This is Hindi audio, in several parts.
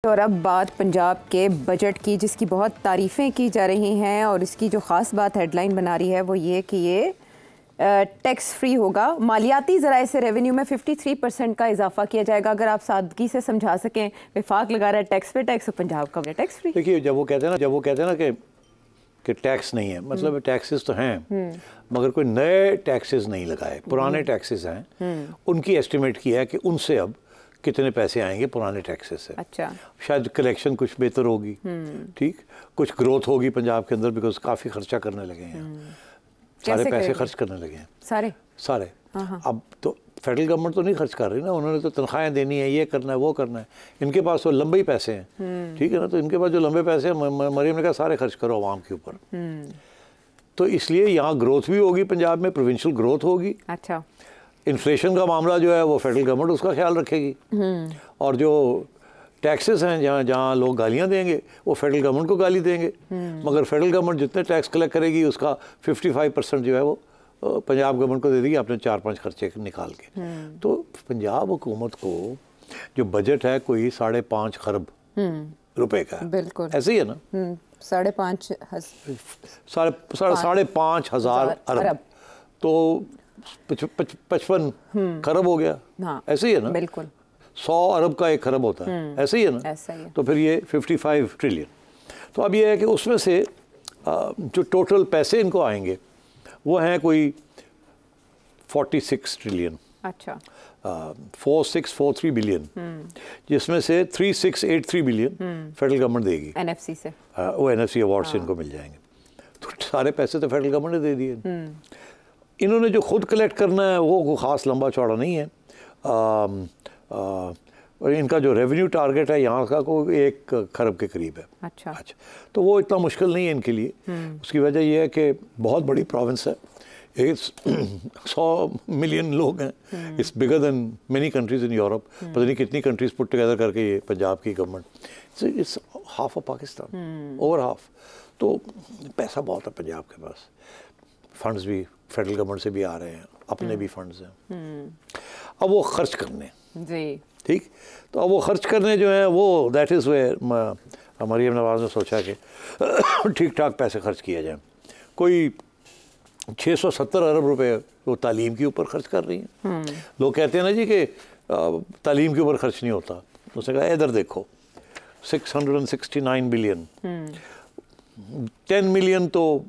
और अब बात पंजाब के बजट की, जिसकी बहुत तारीफ़ें की जा रही हैं और इसकी जो ख़ास बात हेडलाइन बना रही है वो ये कि ये टैक्स फ्री होगा। मालियाती ज़राए से रेवेन्यू में 53% का इजाफा किया जाएगा। अगर आप सादगी से समझा सकें, विफाक लगा रहा है टैक्स पे टैक्स, पंजाब का टैक्स फ्री। देखिए, जब वो कहते हैं ना कि टैक्स नहीं है, मतलब टैक्सेस तो हैं मगर कोई नए टैक्सेस नहीं लगाए, पुराने टैक्सेस हैं। उनकी एस्टिमेट किया है कि उनसे अब कितने पैसे आएंगे पुराने टैक्सेस से। अच्छा, शायद कलेक्शन कुछ बेहतर होगी, ठीक, कुछ ग्रोथ होगी पंजाब के अंदर, बिकॉज काफ़ी खर्चा करने लगे हैं, सारे पैसे खर्च करने लगे हैं, सारे। अब तो फेडरल गवर्नमेंट तो नहीं खर्च कर रही ना, उन्होंने तो तनख्वाहें देनी है, ये करना है, वो करना है। इनके पास तो लंबे ही पैसे हैं, ठीक है ना, तो इनके पास जो लंबे पैसे हैं, मरियम ने कहा सारे खर्च करो आवाम के ऊपर। तो इसलिए यहाँ ग्रोथ भी होगी पंजाब में, प्रोविंशियल ग्रोथ होगी। अच्छा, इन्फ्लेशन का मामला जो है वो फेडरल गवर्नमेंट उसका ख्याल रखेगी, और जो टैक्सेस हैं जहाँ लोग गालियाँ देंगे वो फेडरल गवर्नमेंट को गाली देंगे, मगर फेडरल गवर्नमेंट जितने टैक्स कलेक्ट करेगी उसका 55% जो है वो पंजाब गवर्नमेंट को दे देगी अपने 4-5 खर्चे निकाल के। तो पंजाब हुकूमत को जो बजट है कोई 5.5 खरब रुपए का, बिल्कुल ऐसे ही है ना, 5.5 हजार अरब, तो 55 खरब हो गया। हाँ, ऐसे ही है ना, बिल्कुल 100 अरब का 1 खरब होता है, ऐसे ही है ना, ऐसा ही है। तो फिर ये 55 ट्रिलियन। तो अब ये है कि उसमें से जो टोटल पैसे इनको आएंगे वो हैं कोई 46 ट्रिलियन। अच्छा, 4643 बिलियन, जिसमें से 3683 बिलियन फेडरल गवर्नमेंट देगी एनएफसी से। वो एनएफसी अवार्ड से इनको मिल जाएंगे। तो सारे पैसे तो फेडरल गवर्नमेंट ने दे दिए। इन्होंने जो खुद कलेक्ट करना है वो ख़ास लंबा चौड़ा नहीं है। और इनका जो रेवेन्यू टारगेट है यहाँ का को 1 खरब के करीब है। अच्छा, तो वो इतना मुश्किल नहीं है इनके लिए। उसकी वजह यह है कि बहुत बड़ी प्रोविंस है, 100 मिलियन लोग हैं, it's bigger than many countries in Europe. पता नहीं कितनी कंट्रीज पुट टुगेदर करके ये पंजाब की government, it's half of Pakistan, over half. तो पैसा बहुत है पंजाब के पास, फंड्स भी फेडरल गवर्नमेंट से भी आ रहे हैं, अपने भी फंड्स हैं। अब वो खर्च करने जी, ठीक, तो अब वो खर्च करने जो है वो दैट इज़ वेयर मरियम नवाज़ ने सोचा कि ठीक ठाक पैसे खर्च किया जाए। कोई 670 अरब रुपए वो तालीम के ऊपर खर्च कर रही हैं। लोग कहते हैं ना जी कि तालीम के ऊपर खर्च नहीं होता, उसने कहा इधर देखो 669 बिलियन, 10 बिलियन तो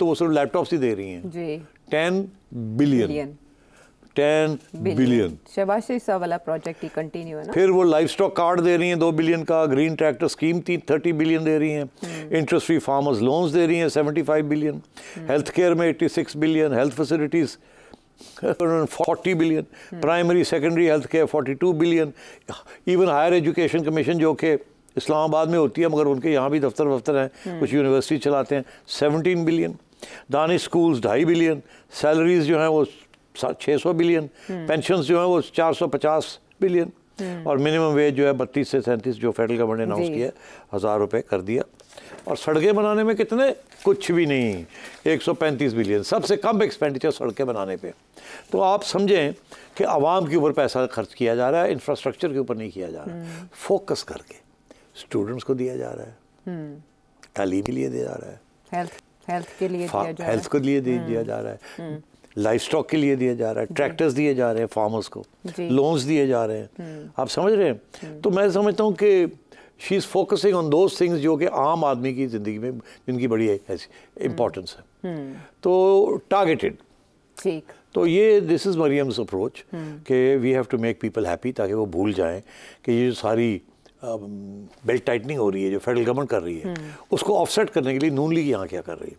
वो सिर्फ लैपटॉप्स ही दे रही हैं जी। 10 बिलियन शाबाशी सा वाला प्रोजेक्ट ही कंटिन्यू है ना। फिर वो लाइफ स्टॉक कार्ड दे रही हैं 2 बिलियन का, ग्रीन ट्रैक्टर स्कीम 30 बिलियन दे रही हैं, इंटरेस्ट फ्री फार्मर्स लोन्स दे रही हैं 75 बिलियन, हेल्थ केयर में 86 billion, health facilities 40 billion, primary secondary health care 42 billion, even higher education commission जो कि इस्लामाबाद में होती है मगर उनके यहाँ भी दफ्तर हैं, कुछ यूनिवर्सिटी चलाते हैं, 17 billion, Danish schools 2.5 billion, salaries जो हैं वो 600 बिलियन, पेंशन्स जो हैं वो 450 बिलियन, और मिनिमम वेज जो है 32 से 37 जो फेडरल गवर्नमेंट ने अनाउंस किया 1000 रुपये कर दिया। और सड़कें बनाने में कितने, कुछ भी नहीं, 135 बिलियन, सबसे कम एक्सपेंडिचर सड़कें बनाने पे। तो आप समझें कि आवाम के ऊपर पैसा खर्च किया जा रहा है, इंफ्रास्ट्रक्चर के ऊपर नहीं किया जा रहा है। फोकस करके स्टूडेंट्स को दिया जा रहा है, तालीम के लिए दिया जा रहा है, हेल्थ के लिए हेल्थ को लिए दिया जा रहा है, लाइफ स्टॉक के लिए दिया जा रहा है, ट्रैक्टर्स दिए जा रहे हैं फार्मर्स को, लोन्स दिए जा रहे हैं। आप समझ रहे हैं। तो मैं समझता हूँ कि she is focusing on those things जो कि आम आदमी की ज़िंदगी में जिनकी बड़ी ऐसी इम्पोर्टेंस है, तो टारगेटेड। ठीक, तो ये दिस इज़ मरियम्स अप्रोच कि we have to make people happy, ताकि वो भूल जाएं कि ये जो सारी बेल्ट टाइटनिंग हो रही है जो फेडरल गवर्नमेंट कर रही है, उसको ऑफसेट करने के लिए नून लीग यहाँ क्या कर रही है,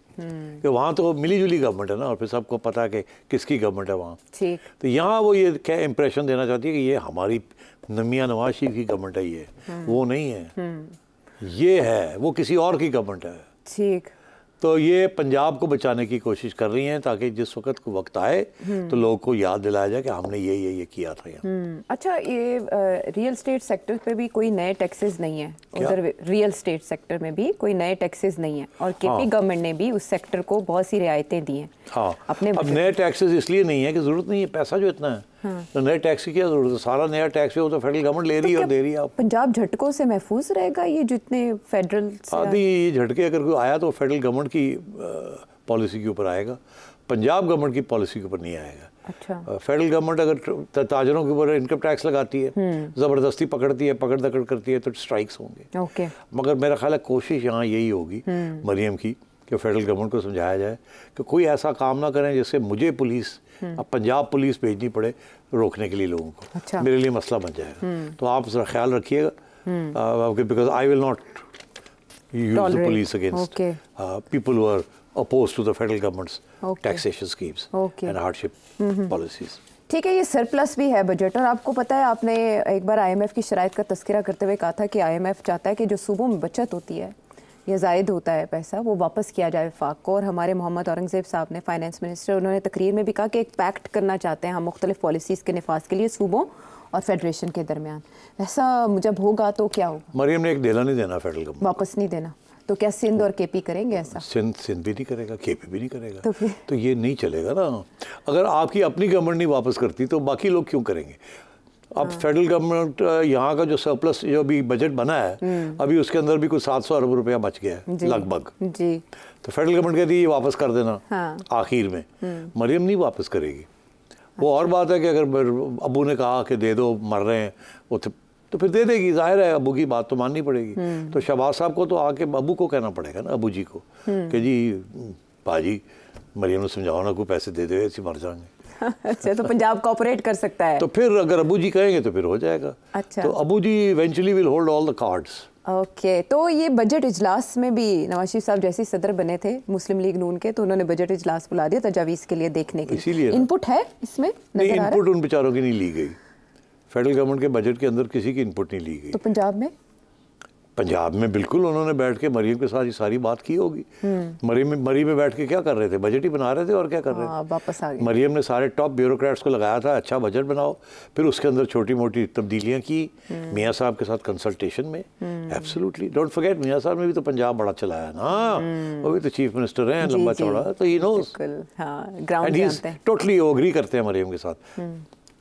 कि वहाँ तो मिली जुली गवर्नमेंट है ना, और फिर सबको पता है कि किसकी गवर्नमेंट है वहाँ। तो यहाँ वो ये क्या इंप्रेशन देना चाहती है कि ये हमारी मियां नवाज शरीफ की गवर्नमेंट है, ये वो नहीं है, ये है वो किसी और की गवर्नमेंट है। ठीक, तो ये पंजाब को बचाने की कोशिश कर रही हैं, ताकि जिस वक्त को वक्त आए तो लोगों को याद दिलाया जाए कि हमने ये किया था यहाँ। अच्छा, ये रियल स्टेट सेक्टर पे भी कोई नए टैक्सेस नहीं है उधर, रियल स्टेट सेक्टर में भी कोई नए टैक्सेस नहीं है, और केपी गवर्नमेंट ने भी उस सेक्टर को बहुत सी रियायतें दी हैं। हाँ, अपने अब नए टैक्सेस इसलिए नहीं है कि ज़रूरत नहीं है, पैसा जो इतना है तो नए टैक्स की क्या जरूरत है? सारा नया टैक्स वो तो फेडरल गवर्नमेंट ले रही है और दे रही है। आप पंजाब झटकों से महफूज रहेगा ये जितने फेडरल आदि ये झटके अगर कोई आया तो फेडरल गवर्नमेंट की पॉलिसी के ऊपर आएगा, पंजाब गवर्नमेंट की पॉलिसी के ऊपर नहीं आएगा। अच्छा। फेडरल गवर्नमेंट अगर ताजरों के ऊपर इनकम टैक्स लगाती है, ज़बरदस्ती पकड़ती है, पकड़ दकड़ करती है, तो स्ट्राइक्स होंगे। ओके। मगर मेरा ख्याल है कोशिश यहाँ यही होगी मरियम की कि फेडरल गवर्नमेंट को समझाया जाए कि कोई ऐसा काम ना करें जिससे मुझे पुलिस, अब पंजाब पुलिस भेजनी पड़े रोकने के लिए लोगों को। अच्छा। मेरे लिए मसला बन जाएगा। तो आप ज़रा ख्याल रखिएगा, because I will not use the police against people who are opposed to the federal government's taxation schemes and hardship policies. ठीक है, ये सरप्लस भी है बजट, और आपको पता है आपने एक बार आईएमएफ की शराइत का तस्करा करते हुए कहा था कि आईएमएफ चाहता है कि जो सूबों में बचत होती है या जायद होता है पैसा वो वापस किया जाए वफाक को। और हमारे मोहम्मद औरंगज़ेब साहब ने, फाइनेंस मिनिस्टर, उन्होंने तकरीर में भी कहा कि एक पैक्ट करना चाहते हैं हम मुख्तलिफ पॉलिसीज़ के निफाज के लिए सूबों और फेडरेशन के दरमियान। ऐसा जब होगा तो क्या होगा? मरियम ने एक देना नहीं देना फेडरल गवर्नमेंट, वापस नहीं देना, तो क्या सिंध और केपी करेंगे ऐसा? सिंध भी नहीं करेगा, केपी भी नहीं करेगा, तो ये नहीं चलेगा ना। अगर आपकी अपनी गवर्नमेंट नहीं वापस करती तो बाकी लोग क्यों करेंगे? अब फेडरल गवर्नमेंट यहाँ का जो सरप्लस जो अभी बजट बना है, अभी उसके अंदर भी कुछ 700 अरब रुपया बच गया है लगभग जी। तो फेडरल गवर्नमेंट कहती है ये वापस कर देना। आखिर में मरियम नहीं वापस करेगी। वो और बात है कि अगर अबू ने कहा कि दे दो, मर रहे हैं वो, तो फिर दे देगी, जाहिर है अबू की बात तो माननी पड़ेगी। तो शहबाज साहब को तो आके अबू को कहना पड़ेगा ना, अबू जी को, कि जी बाजी मरियम ने समझाओ ना, कोई पैसे दे दो, ऐसे मर जाएंगे। अच्छा, तो पंजाब कोऑपरेट कर सकता है। तो फिर अगर अबू जी कहेंगे तो फिर हो जाएगा। अच्छा। तो Abu ji eventually will hold all the cards. Okay. तो ये बजट इजलास में भी नवाज शरीफ साहब जैसे सदर बने थे मुस्लिम लीग नून के, तो उन्होंने बजट इजलास बुला दिया तजावीज़ के लिए देखने के लिए। इसीलिए इनपुट है इसमें? नहीं, इनपुट उन बेचारों की नहीं ली गई। फेडरल गवर्नमेंट के बजट के अंदर किसी की इनपुट नहीं ली गई। तो पंजाब में बिल्कुल उन्होंने बैठ के मरियम के साथ ये सारी बात की होगी। मरी में बैठ के क्या कर रहे थे? बजट ही बना रहे थे और क्या कर रहे थे? वापस आ गए। मरियम ने सारे टॉप ब्यूरोक्रेट्स को लगाया था, अच्छा बजट बनाओ, फिर उसके अंदर छोटी मोटी तब्दीलियां की मियाँ साहब के साथ कंसल्टेशन में। एब्सोल्युटली डोंट फॉरगेट, मियाँ साहब ने भी तो पंजाब बड़ा चलाया ना, वो भी तो चीफ मिनिस्टर हैं, लंबा चौड़ा, तो ही नोस, टोटली एग्री करते हैं मरियम के साथ।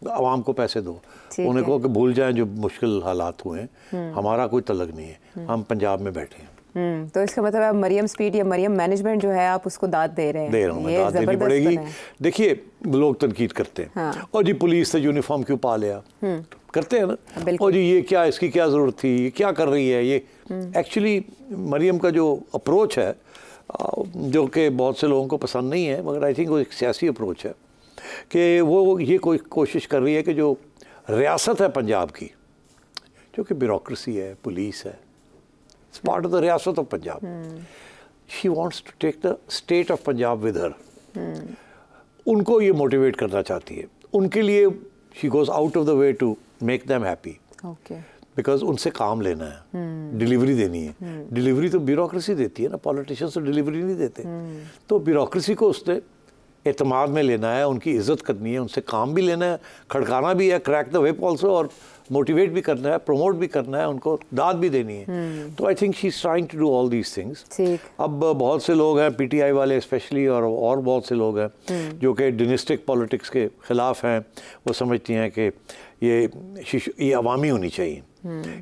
आवाम को पैसे दो, उन्हें कहो कि भूल जाएं जो मुश्किल हालात हुए हैं, हमारा कोई तलक नहीं है, हम पंजाब में बैठे हैं। तो इसका मतलब मरियम स्पीड या मरियम मैनेजमेंट जो है आप उसको दाद दे रहे हैं? दे रहा हूँ मैं, दाद देनी पड़ेगी। देखिए लोग तनकीद करते हैं, हाँ। और जी पुलिस से यूनिफॉर्म क्यों पा लिया, करते हैं ना, और जी ये क्या, इसकी क्या ज़रूरत थी, ये क्या कर रही है ये। एक्चुअली मरियम का जो अप्रोच है, जो कि बहुत से लोगों को पसंद नहीं है, मगर आई थिंक वो एक सियासी अप्रोच है कि वो ये कोई कोशिश कर रही है कि जो रियासत है पंजाब की, जो कि ब्यूरोक्रेसी है, पुलिस है, इट्स पार्ट ऑफ द रियासत of Punjab, she wants to take the state of Punjab with her. उनको ये मोटिवेट करना चाहती है, उनके लिए she goes out of the way to make them happy, because उनसे काम लेना है, डिलीवरी देनी है। डिलीवरी तो ब्यूरोक्रेसी देती है ना, पॉलिटिशियंस तो डिलीवरी नहीं देते। तो ब्यूरोक्रेसी को उसने एतमाद में लेना है, उनकी इज्जत करनी है, उनसे काम भी लेना है, खड़काना भी है, क्रैक द व्हिप ऑल्सो, और मोटिवेट भी करना है, प्रमोट भी करना है, उनको दाद भी देनी है। तो I think she is trying to do all these things. अब बहुत से लोग हैं, पीटीआई वाले स्पेशली, और बहुत से लोग हैं जो कि डिनेस्टिक पॉलिटिक्स के ख़िलाफ़ हैं। वो समझती हैं कि ये अवामी होनी चाहिए,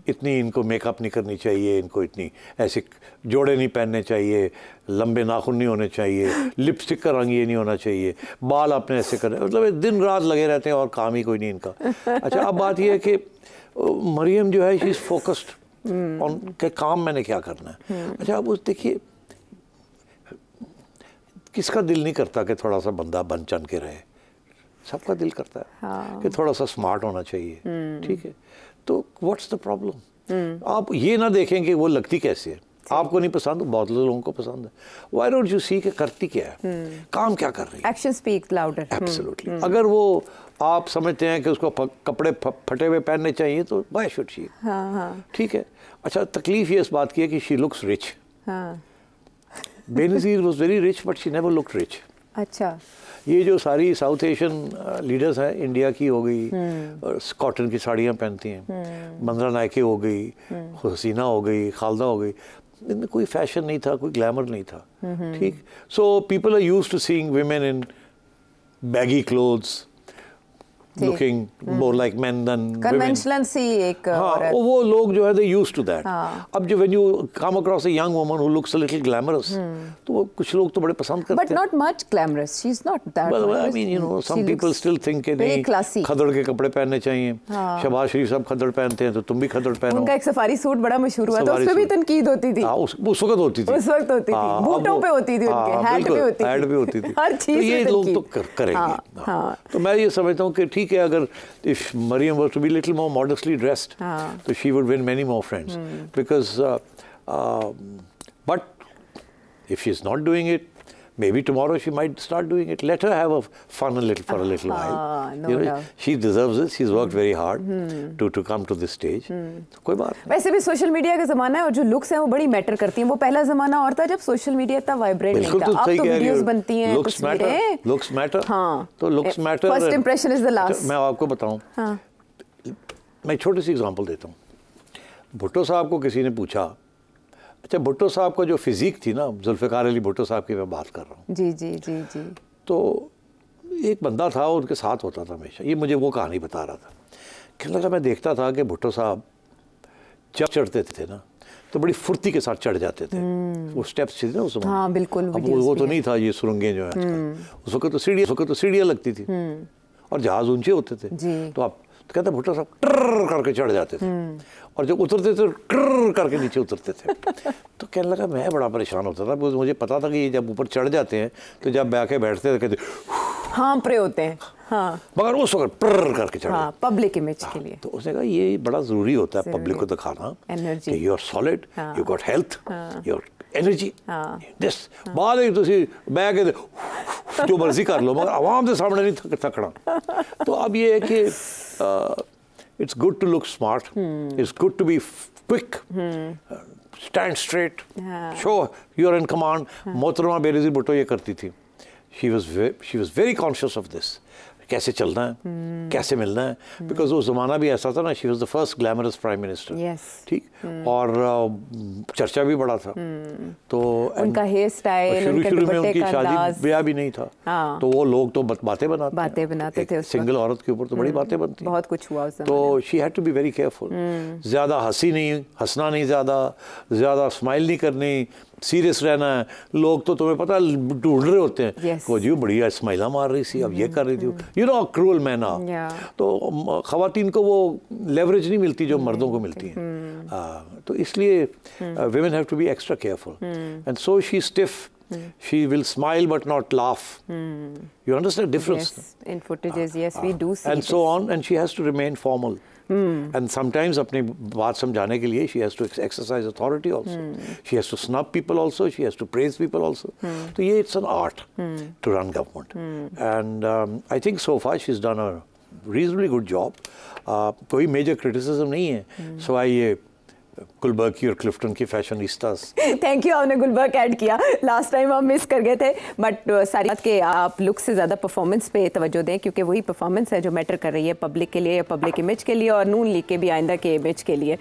इतनी इनको मेकअप नहीं करनी चाहिए, इनको इतनी ऐसे जोड़े नहीं पहनने चाहिए, लंबे नाखून नहीं होने चाहिए, लिपस्टिक का रंग ये नहीं होना चाहिए, बाल अपने ऐसे करने, मतलब दिन रात लगे रहते हैं और काम ही कोई नहीं इनका। अच्छा, अब बात यह है कि मरियम जो है शी इज़ फोकस्ड ऑन के काम मैंने क्या करना है। अच्छा, अब उस देखिए किसका दिल नहीं करता कि थोड़ा सा बंदा बन चन के रहे, सबका दिल करता है। हाँ। कि थोड़ा सा स्मार्ट होना चाहिए, ठीक है, तो व्हाट्स द प्रॉब्लम? आप ये ना देखें कि वो लगती कैसे है, आपको नहीं पसंद, बहुत लोगों को पसंद है। व्हाई डोंट यू सी कि करती क्या है, काम क्या कर रही है? Action speaks louder. एब्सोल्युटली। अगर वो आप समझते हैं कि उसको कपड़े फटे हुए पहनने चाहिए तो व्हाई शुड शी, ठीक है। अच्छा, तकलीफ ये इस बात की है कि she looks rich. Benazir was very rich but she never looked rich. अच्छा, ये जो सारी साउथ एशियन लीडर्स हैं, इंडिया की हो गई, कॉटन की साड़ियाँ पहनती हैं, मंदरा नायके हो गई, हसीना हो गई, खालदा हो गई, इनमें कोई फैशन नहीं था, कोई ग्लैमर नहीं था, ठीक। So people are used to seeing women in baggy clothes, looking more like men than women. Conventional सी एक हाँ, वो लोग जो है they used to that. अब जो when you come across a young woman who looks a little glamorous, तो वो कुछ लोग तो बड़े पसंद करते हैं. But not much glamorous. She's not that. Well, I mean, you know, some people still think कि नहीं खदड़ के कपड़े पहनने चाहिए. शहबाज शरीफ साहब खदड़ पहनते हैं तो तुम भी खदड़ पहनो. उनका एक सफारी सूट बड़ा मशहूर हुआ था, उस पे भी तनकीद होती थी. हाँ, उस वक्त होती थी. उस वक्त होती थी. बूटों पे होती थी उनके, हैट पे होती थी. हैट भी होती थी. हर चीज तो ये लोग तो करेंगे. तो मैं ये समझता हूँ कि ठीक है, अगर if Mariam was to be little more modestly dressed, so she would win many more friends. Because, but if she's not doing it, maybe tomorrow she might start doing it. Let her have a fun for a little while. No doubt. She deserves it. She's worked very hard to come to this stage. तो कोई बात नहीं. वैसे भी सोशल मीडिया का ज़माना है और जो लुक्स हैं वो बड़ी मैटर करती हैं. वो पहला ज़माना और था जब सोशल मीडिया इतना वाइब्रेंट नहीं था. अब तो वीडियोस बनती हैं, तस्वीरें. Looks matter. हाँ. तो looks matter. First impression is the last. मैं आपको बताऊँ. हाँ. मैं छोटी सी एग्जांपल देता हूँ. भुट्टो साहब को किसी ने पूछा, अच्छा भुट्टो साहब का जो फिजिक थी ना, जुल्फ़िकार अली भुट्टो साहब की मैं बात कर रहा हूँ. जी जी जी जी. तो एक बंदा था, उनके साथ होता था हमेशा. ये मुझे वो कहानी बता रहा था. कहने लगा मैं देखता था कि भुट्टो साहब जब चढ़ते थे ना तो बड़ी फुर्ती के साथ चढ़ जाते थे. वो स्टेप्स थे ना उस समय. हाँ बिल्कुल. अब वो तो नहीं था ये सुरंगें जो है आजकल. उस वक्त तो सीढ़ियाँ लगती थी और जहाज ऊंचे होते थे. तो आप तो कहते भुट्टो साहब ट्र करके चढ़ जाते थे और जब उतरते थे ट्र करके नीचे उतरते थे. तो कहने लगा मैं बड़ा परेशान होता था, मुझे पता था कि ये जब ऊपर चढ़ जाते हैं तो जब बैठे बैठते थे कहते हाँ प्रे होते हैं. हाँ. मगर उस वक्त ट्र करके चढ़. हाँ, पब्लिक इमेज के लिए. तो उसने कहा ये बड़ा ज़रूरी होता है पब्लिक को दिखाना कि you are solid, you got health, you energy. This बाद में तुसी बैग जो मर्जी कर लो मगर आवाम के सामने नहीं थकना. तो अब ये है कि it's good to look smart, it's good to be quick, stand straight, show you're in command. मोहतरमा बेनज़ीर भुट्टो ये करती थी. She was very conscious of this. कैसे चलना है, कैसे मिलना है, बिकॉज वो ज़माना भी ऐसा था ना. She was the first glamorous prime minister. ठीक. और चर्चा भी बड़ा था. तो उनका हेयर स्टाइल, शुरू में उनकी शादी ब्याह भी नहीं था. तो वो लोग तो बातें बनाते थे. सिंगल औरत के ऊपर तो बड़ी बातें बनती. बहुत कुछ हुआ उस तो she had to be very careful. ज़्यादा हंसना नहीं, ज़्यादा स्माइल नहीं करनी, सीरियस रहना है. लोग तो तुम्हें पता ढूंढ रहे होते हैं. वो जी बढ़िया स्माइला मार रही थी, अब ये कर रही थी. You know cruel man. तो खवातीन को वो लेवरेज नहीं मिलती जो मर्दों को मिलती है. तो इसलिए women have to be extra careful. And so she's stiff. She will smile but not laugh. You understand the difference? Yes, in footages, yes, we do see. And so on, and she has to remain formal. And sometimes अपनी बात समझाने के लिए she has to exercise authority also. She has to snub people also. She has to praise people also. तो ये it's an art to run government. And I think so far she's done a reasonably good job. कोई major criticism नहीं है. So ये गुलबर्ग की और क्लिफ्टन की फैशनिस्तास. थैंक यू, आपने गुलबर्ग ऐड किया. लास्ट टाइम हम मिस कर गए थे. बट सारी बात के आप लुक से ज़्यादा परफॉर्मेंस पे तवज्जो दें, क्योंकि वही परफॉर्मेंस है जो मैटर कर रही है पब्लिक के लिए, पब्लिक इमेज के लिए और नून लीग के भी आइंदा के इमेज के लिए.